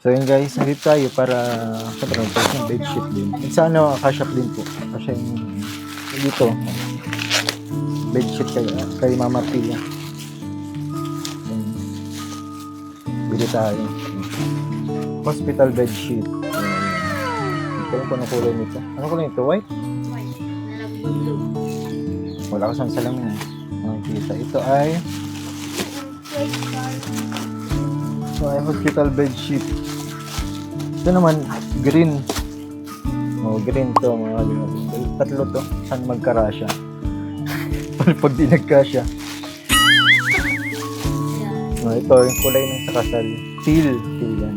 So yun guys, nandito tayo para syempre magpalit ng bedsheet din. At sa ano, Akashop din po. Kasi yung dito, bedsheet kay Mama Pia. Yun. Bili tayo. Hospital bedsheet. Ito yung anong kulay nito. Anong kulay nito? White? Wala ka sa salamin eh. Makikita. Ito ay hospital bedsheet. Ito naman, green. Green to. Mga tatlo to. Saan magkarasya? Pag di nagkasya. Ito yung kulay ng sa kasal. Teal. Teal yan.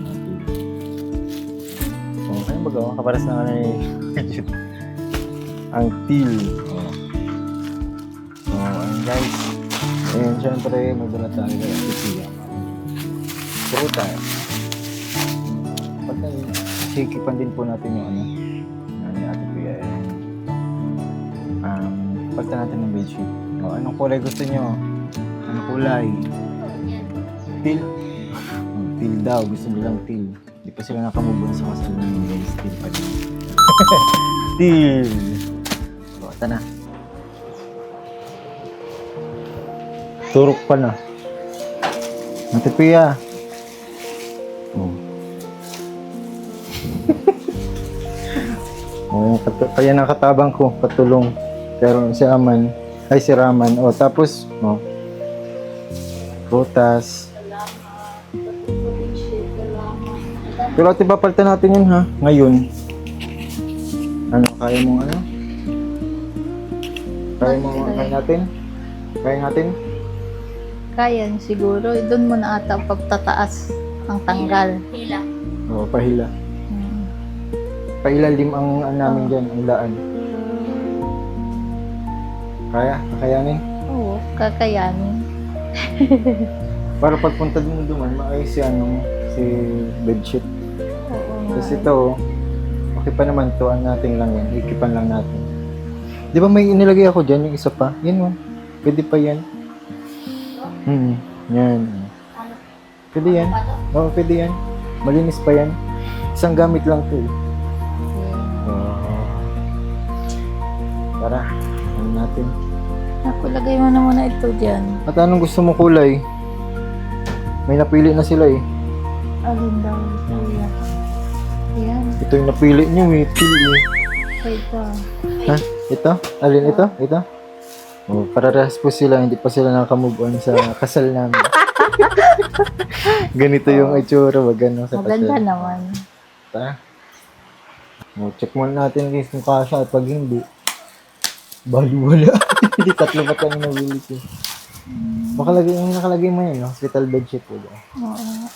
Ano ba gawa? Kaparas na ano yung bedsheet. Ang teal. Ayun guys. Ayun, syempre, magdala tayo kaya Pia. Puro tayo. Sikipan din po natin yung ano ni Ate Pia. Pagta natin ng bedsheet. Anong kulay gusto nyo? Anong kulay? Teal? Teal daw. Gusto nilang teal. Hindi pa sila nakamubon sa kasal ng guys. Teal pa din. Teal! Ito na. Turok pa na. Ate Pia. Kaya nakatabang ko, patulong. Pero si Raman. Tapos, prutas. Pero ate, papalitan natin yun ha, ngayon. Kaya mong ano? Kaya natin? Kaya natin? Kaya siguro. Doon mo na ata pagtataas ang tanggal. Pahila. Pailalim ang namin dyan, ang daan. Kakayanin? Oo, kakayanin. Para pagpunta mo duman, maayos si bedsheet. Oo. Kasi ito, okay pa naman to, natin lang yan, ikipan lang natin. Di ba may inilagay ako dyan, yung isa pa? Yan pwede pa yan. Yan. Pwede yan. Pwede yan. Malinis pa yan. Isang gamit lang to. Tara, natin. Lagay mo na muna ito dyan. At anong gusto mo kulay? May napili na sila eh. Alin daw ito yan. Yan. Ito yung napili nyo eh. Ito. Ha? Ito? Alin ito? Ito? Pararehas po sila. Hindi pa sila nakamove on sa kasal namin. Ganito yung itsura. Wag sa kasal. Maganda naman. Tara. Check muna natin guys kung kasya at pag hindi. Wala. Hindi tatlo pa tayo nabili ko. Nakalagay mo yun, hospital bedsheet po. Oo.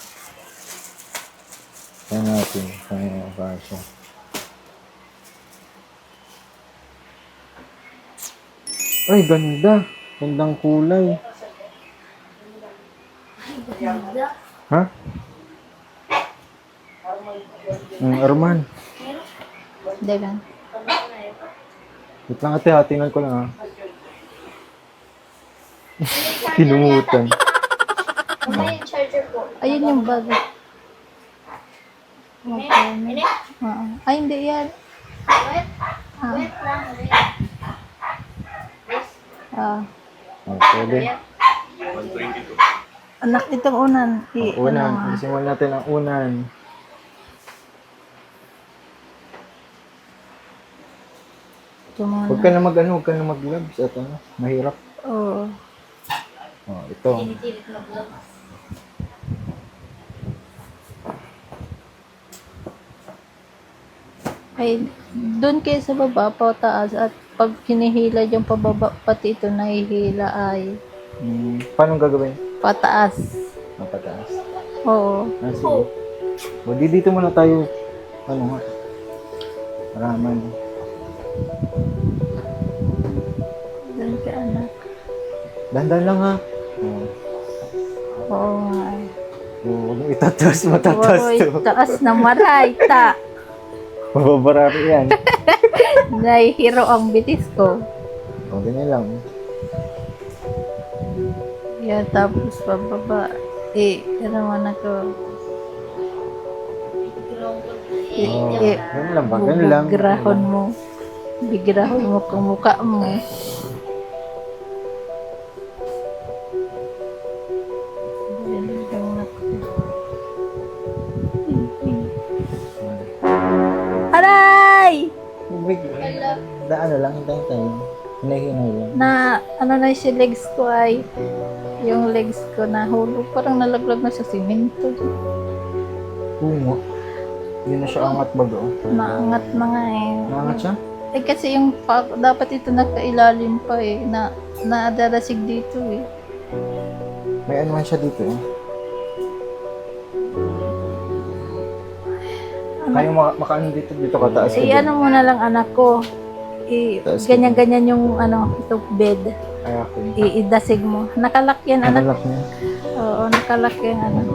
Kaya natin. Kaya kasya. Ay, ganda. Gandang kulay. Ha? Arman. Dagan. Wait lang ate, tingnan ko lang ha. Tinungutan. Ayun yung bag. Ay, hindi yan. Pwede. Anak, itong unan. Unan. Simulan natin ang unan. Huwag ka na mag-gloves at mahirap. Oo. Ito. Ay, doon kayo sa baba, pataas, at pag hinihila yung pababa, pati ito nahihila ay Paano gagawin? pataas. Pataas. Oo. Sige. Dito muna tayo. Raman. Doon ka, anak. Dandan lang ha. Oo nga. Huwag mo itataas, matataas to. Taas na maray, ta. Mababarari yan. Nahihiro ang bitis ko. Ganyan lang. Yan, tapos pababa. Ano man ako. Oh, ganun lang ba? Ganun lang. Bigrahon mo. Bigrahon mo kung mukha mo. Aray! Wait, ano lang, hintay tayo. Hinahinay lang. Na, ano na si legs ko ay, yung legs ko na hulog, parang nalaglag na sa simento. Pumo. Hindi na siya angat baga. Naangat na nga eh. Naangat siya? Eh kasi yung dapat ito nakailalim pa eh, na nadarasig dito eh. May ano man siya dito eh. Kaya makaano dito kataas ka Eh dyan. ano mo na lang anak ko, Taas ka ganyan-ganyan yung ano, ito bed. Ay, ako. Idasig mo. Nakalak yan anak. Nakalak niya. Oo, nakalak yan anak.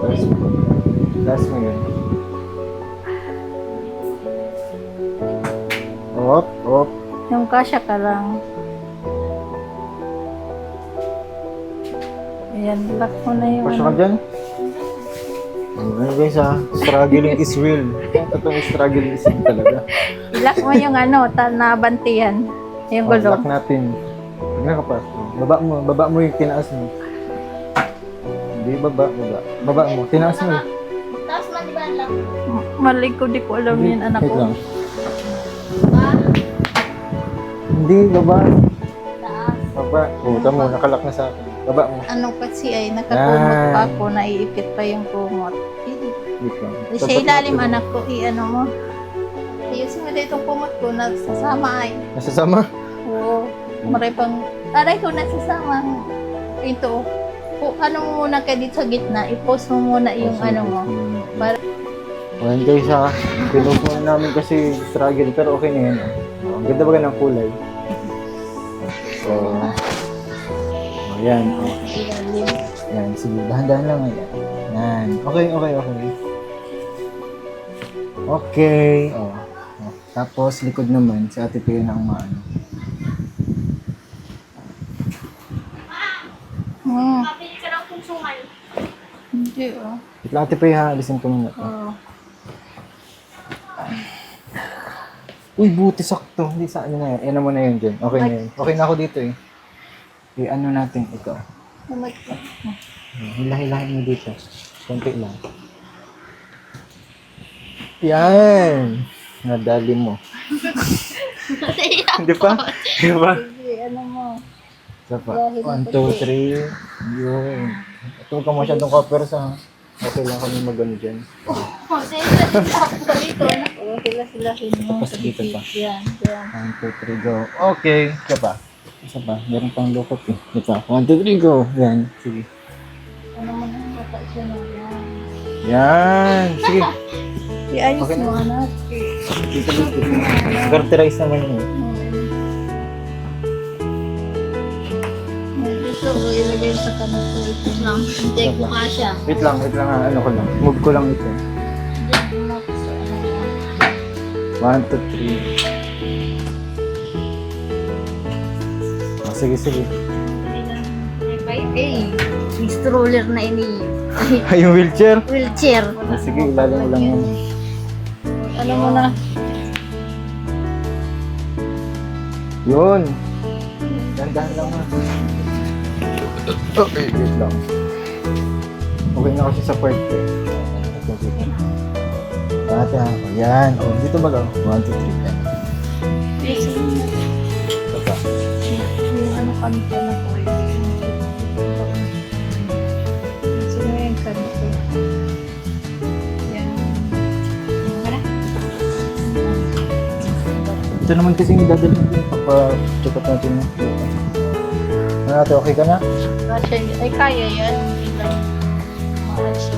Taas mo yun. Op. Yung kasya ka lang. Ayan, lock mo na yung Pasok ka dyan. Ano guys ha? Struggling is real. Totoong struggle is real talaga. Ilak mo yung ano, nabantiyan. Yung gulo. Lock natin. Huwag na kapas. Baba mo yung tinaas mo. Hindi, baba. Baba mo. Tinaas mo eh. Tapos maliban lang. Mali ko, di ko alam yan anak Wait ko. lang. Hindi, baba. Taas. Baba. Puta mo, nakalak na sa akin. Baba mo. Ano kasi ay nakakumot Yan. pa ako, naiipit pa yung kumot. Wait lang. Sa ilalim anak ko, ano mo. Ayusin mo dito itong kumot ko, nasasama ay. Nasasama? Oo, maray pang, aray ko nasasama. Ito, ano mo muna kayo dito sa gitna, i-post mo muna yung ano mo. Para- Ayan guys ha. Pinost muna namin kasi struggle pero okay na yan. Ang ganda ba ng kulay? So, ayan. Ilalim. Yan, sige, dahan-dahan lang yan. Yan. Okay. Okay. Oh. Tapos, likod naman, si Ate Pia na ang maano. Kapili ka ng kunsungan. Hindi Wait lang, Ate Pia, alisin ko muna to. Oo. Uy, buti sakto. Hindi sa ano na yan. Ano mo na yun dyan. Okay na yun. Okay na ako dito eh. I-ano natin ito. Hilahin mo dito. Konti lang. Yan! Nadali mo. Hindi pa? Hindi pa? Sige, ano mo. Isa pa. 1, 2, 3. Yun. Ito ka masyadong kapersa. Okay lang kami mag-ano dyan. Sila-silahin mo. Tapos dito pa. Yan. 1, 2, 3, go. Okay. Isa pa. Meron pang lukot eh. Ito. 1, 2, 3, go. Yan. Sige. Ano mo na, bata siya na yan. Yan. Sige. Iayos Okay na. mo anak. Dito. Garterize naman yun. Dito, ilagay sa kanito. Ito lang. Hindi ko kasya. Wait lang. Ano ko lang. Move ko lang ito. Diyan mo ako sa ano. 1, 2, 3. Oh, sige. Eh, may stroller na ini. Ay, yung wheelchair. Wheelchair. Oh, sige, ilalim mo lang yan. Ano mo na? Yun. Dandahan lang ha. Okay, wait lang. Okay na kasi sa part eh. Ate ha. O, yan. O, dito ba lang? 1, 2, 3. Yan. Ito pa. Yung ano kanito na po. Sino yung kanito? Yan. Ito naman kasi yung dadalhin din. Papa-check up natin. Ano natin, okay ka na? Kasya, ay kaya yan. Hindi lang mahal siya.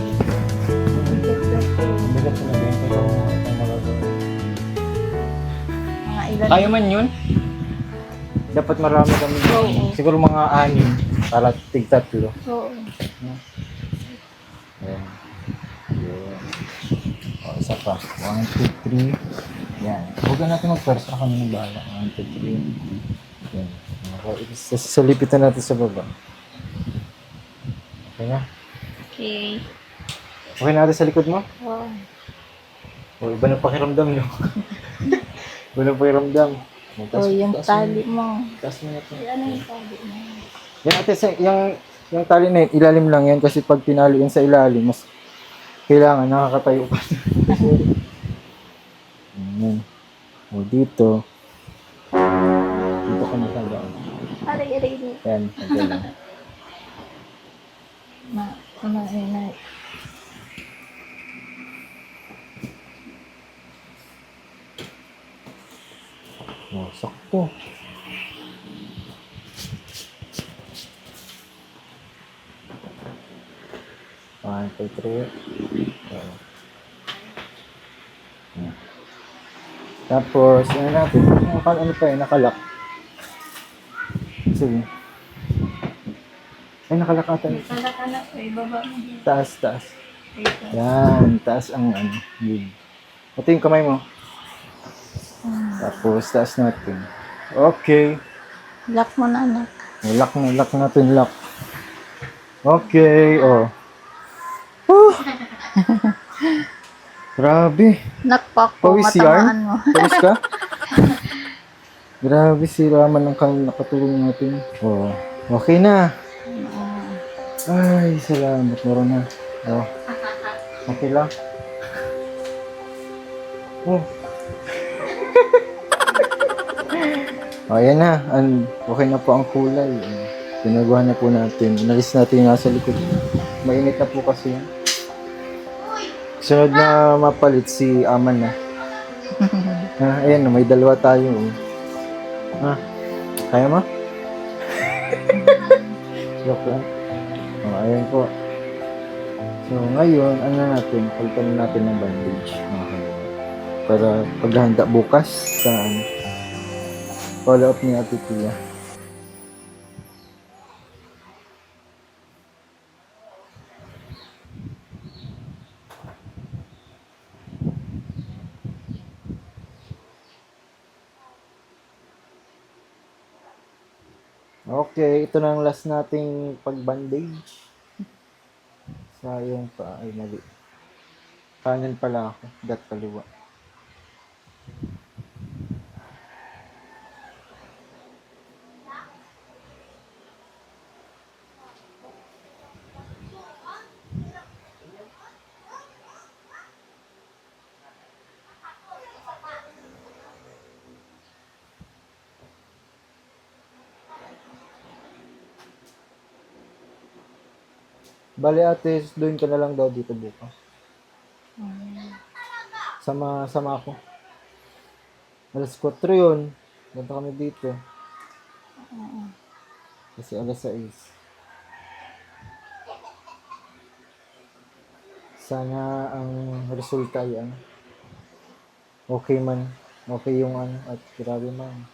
Bigat ko na din. Ito ang magagawa. Mga ilan. Kaya man yun. Dapat marami kami. Oo. Siguro mga 6 para tig-3. Oo. Ayan. Ayan. O, isa pa. 1, 2, 3. Yan. Huwag na natin mag-first na kami ng bahala. 1, 2, 3. Yan. Sasalipitan natin sa baba. Okay na? Okay. Okay na natin sa likod mo? Wow. O, iba ng pakiramdam nyo. Iba ng pakiramdam. O, yung tali mo. Taas mo na ito. Ano yung tali mo? Yan ate, yung tali na yun, ilalim lang yan kasi pag tinali yan sa ilalim, mas kailangan nakakatayo pa. Ayan. O dito. Dito ka nakagaan. Aray mo. Yan, ito lang. Na. O, sakto. One, two, three. Ayan. Ayan. Tapos, ano natin? Ano pa eh, nakalak. Sige. Ay, nakalak ata. Kalak-kalak. Baba mo. Taas, taas. Dito. Yan, taas ang ano, lid. Ito yung kamay mo. Tapos, taas natin. Okay. Lock mo na, anak. Lock natin, lock. Okay, oh. Whew. Grabe. Nakpak po, Pawis matamaan yarn? mo. Tapos ka? Grabe si Raman ng nakatulong natin. Oh, okay na. Ay, salamat. Meron na. Oh. Okay lang. Oh. Oh, ayan na. Okay na po ang kulay. Pinagawa na po natin. Inalis natin yung nasa likod. Mainit na po kasi yan. Sunod na mapalit si Aman na. Ayan, may dalawa tayo. Kaya mo? Joke lang. Ayan po. So, ngayon, ano natin? Palitan natin ng bandage. Okay. Para paghahanda bukas sa follow up ni Ate Tia. Okay, ito na ang last nating pag-bandage. Sa yung pa, ay mali. Kanan pala ako, dat kaliwa. Bale ate, doon ka na lang daw dito bukas. Sama ako. Alas 4 yun. Punta kami dito. Kasi alas 6. Sana ang resulta ay ano. Okay man. Okay yung ano at grabe man.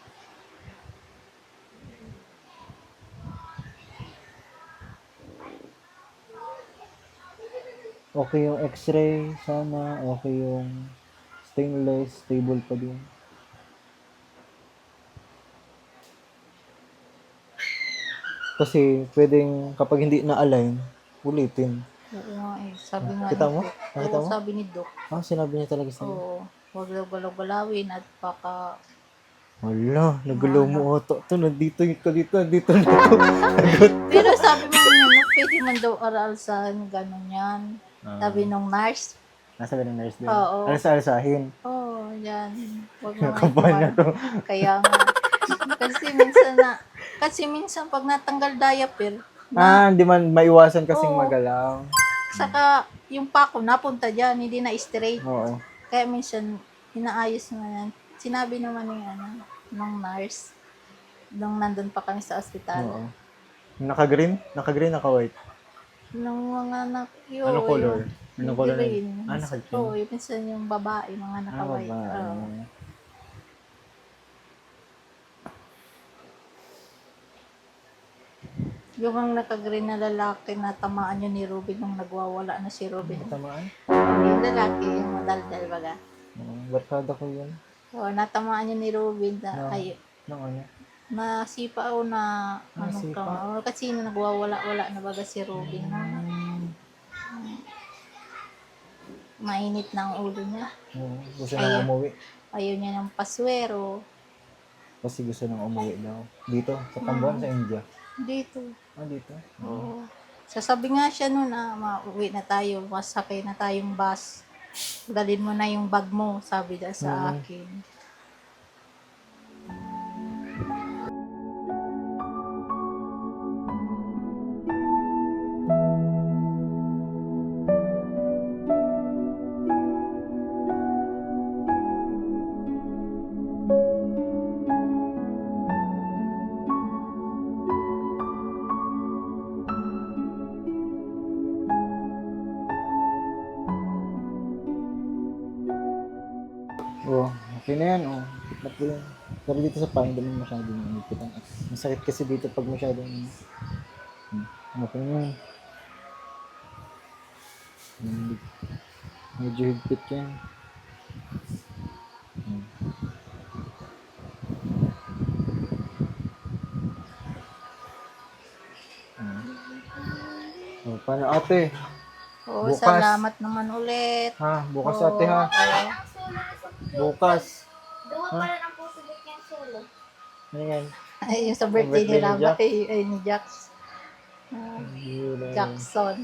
Okay yung x-ray, sana. Okay yung stainless, stable pa din. Kasi pwedeng kapag hindi na-align, ulitin. Oo nga eh. Sabi nga Kita ni mo? Doc. Nakita Oo, mo? sabi ni Doc. Sinabi niya talaga sa'yo. Oo. Huwag daw galaw-galawin at baka... Wala, nagalaw mo ata. Ito, nandito ka dito, nandito na ako. Pero sabi mo ano, pwede man daw aralsan, gano'n yan. Sabi nung nurse. Nasa ba ng nurse din? Oo. Alsa-alsahin. Oo, yan. Huwag mo Nakabahan na to. Kaya nga. Kasi minsan pag natanggal diaper, Hindi man maiwasan kasing Oo. magalaw. saka yung pako napunta dyan, hindi na straight. Oo. Kaya minsan, inaayos mo yan. Sinabi naman ng nurse, nung nandun pa kami sa ospital. Oo. Naka-green? Naka-green, naka-white? Nung mga yun, Anong color? Anong color na yun? green. Naka-green. Oo, yung minsan yung babae, mga naka-white. Babae. Oo. Yung ang naka-green na lalaki na tamaan yun ni Ruben nung nagwawala na si Ruben. Tamaan? Yung lalaki, yung madaldal baga. Barkada ko yun. Oo, natamaan yun ni Ruben na, No. ay, Nang ano? nasipa o na, ano Nasipa? ka, kasi nagwawala-wala na baga si Ruben. mainit ng ulo niya. Oo, gusto nang umuwi. Ayaw niya ng paswero. Kasi gusto nang umuwi daw. Dito, sa Tambuan, sa India. Dito. Dito. Oo. Sasabi nga siya noon na mauwi na tayo, masakay na tayong bus. Dalhin mo na yung bag mo, sabi daw sa akin. Oo, okay na yan. Oh. Ba't yun? Pero dito sa pangin, dami masyadong higpitan. Masakit kasi dito pag masyadong... Okay na yan. Medyo higpit yan. Oh, paano ate? Oo, Bukas. salamat naman ulit. Ha? Bukas ate ha? Bukas. Duwa pa rin ang puso niyang solo. Ano yan? Ay, yung sa birthday Birthday nila ni ba? Jack? Ay, ni Jackson.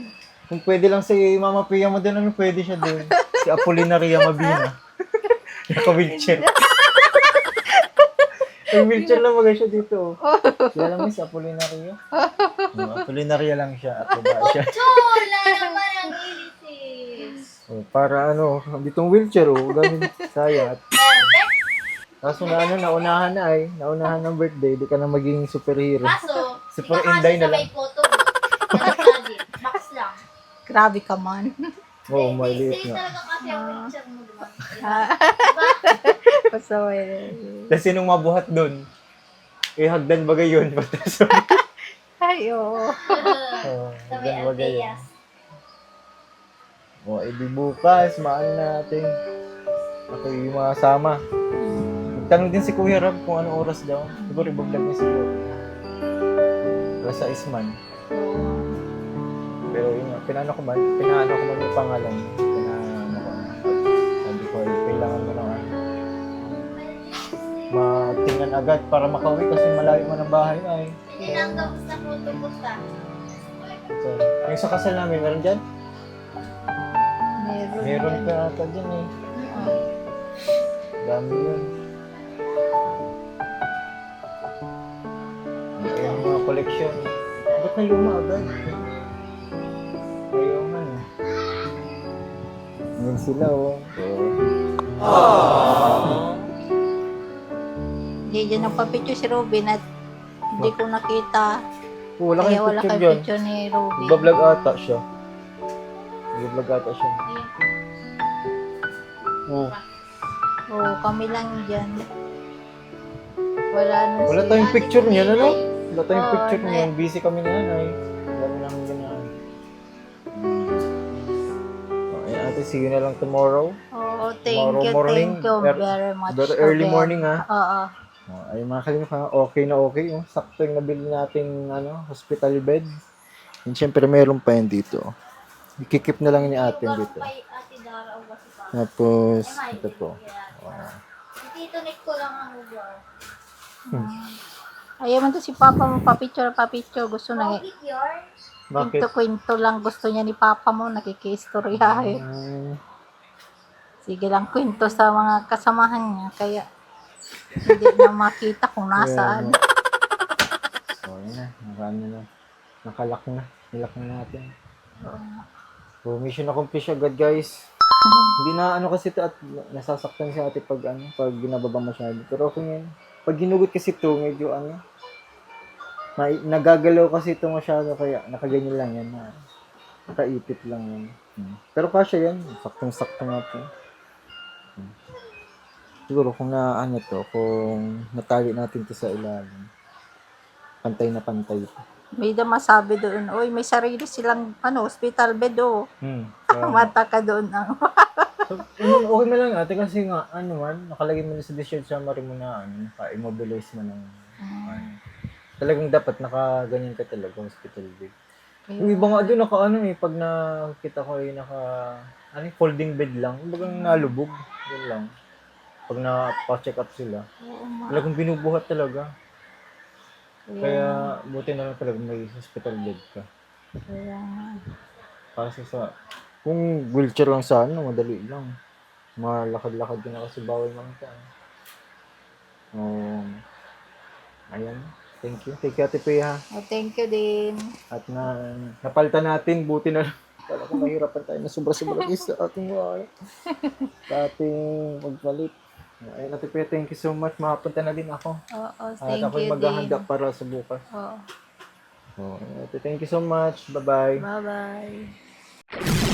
Kung pwede lang si Mama Pia mo din, pwede siya doon. Si Apolinaria Mabina. Naka-wheelchair. May wheelchair lang bagay siya dito. Kaya lang si Apolinaria. Apolinaria lang siya at baba siya. Wala naman ang ilitis. Para ditong wheelchair ganun sayang. Kaso naunahan ng birthday, di ka na maging superhero. Kaso, Super Inday na lang. may photo. Box lang. Grabe ka man. Oo, maliit Hindi nga. talaga kasi ang picture mo, diba? Pasaway. Kasi nung mabuhat doon, hagdan bagay yun. So, Ay, oo. Sabi hagdan bagay yun. Aldeas. Edi bukas, natin. Ako yung masama. Tanong din si Kuya Rob kung anong oras daw. Siguro i-vlog niya siguro. Sa Isman. Pero yun nga, pinaano ko man yung pangalan. Sabi ko, kailangan mo na matingnan agad para makauwi kasi malayo man ang bahay ay. Hindi lang daw sa photo ko sa. So, yung sa kasal namin, meron dyan? Meron yan. pa ata dyan eh. Dami yun. Yung mga koleksyon. Ba't na luma agad? Ayaw man eh. Ngayon sila Hindi dyan nagpa-picture si Robin at hindi ko nakita. Wala Kaya kayong wala picture kang dyan. picture ni Robin. Nagbablog ata siya. Oh. Oo, kami lang dyan. Wala na Wala si- tayong picture niya, ano? Wala tayong Oo, picture na- niya. Busy kami na yan ay. Wala mo namin ganyan. Okay, ate, see you na lang tomorrow. Oo, thank Tomorrow you morning, very much. Very early Robin. morning ha. Oo. Ay mga kalimutan, okay na okay. Sakto yung nabili nating hospital bed. And syempre meron pa yan dito. Ikikip na lang ni ate dito. Kay Ate Dara o kasi pa. Tapos, ito po. Dito net ko lang ang ugaw. Ayaw man to si Papa mo, pa-picture. Gusto na Bakit yun? Bakit? kwento lang gusto niya ni Papa mo, nakikistoryahin. Sige lang, kwento sa mga kasamahan niya. Kaya, hindi na makita kung nasaan. So, yun na. Nakalak na. Nilak na natin. So, mission accomplished agad, guys. Hindi na kasi ito at nasasaktan si ate pag ginababa masyado. Pero okay yan. Pag ginugot kasi ito, medyo nagagalaw kasi ito masyado kaya nakaganyan lang yan. Nakaipit lang yan. Pero kasya yan. Saktong-sakto nga po. Siguro kung kung natali natin to sa ilalim, pantay na pantay ito. May da masabi doon, oy, may sarili silang hospital bed So, Mata ka doon. so, okay na lang ate kasi nga, nakalagay mo na sa discharge summary mo na, pa-immobilize mo ng, talagang dapat nakaganyan ka talaga, hospital bed. Yung iba nga doon, pag nakita ko folding bed lang. Bagang nalubog. Yun lang. Pag na-check up sila. Oo, ma. Talagang binubuhat talaga. Kaya, Kaya buti na lang talaga may hospital bed ka. kaya nga. Kasi kung wheelchair lang sana, madali lang. Malakad-lakad ka na kasi bawal man ka. Ayan. Thank you. Thank you, Ate Pea, ha. Oh, thank you din. At napalitan natin, buti na lang. Kala ko mahirapan tayo na sobra-sobra sa ating sa ating magpalit. Ayun, Ate Pea, thank you so much. Makapunta na din ako. Oo, At thank ako'y you din. maghahanda para sa bukas. Oo. Ate, thank you so much. Bye-bye. Bye-bye.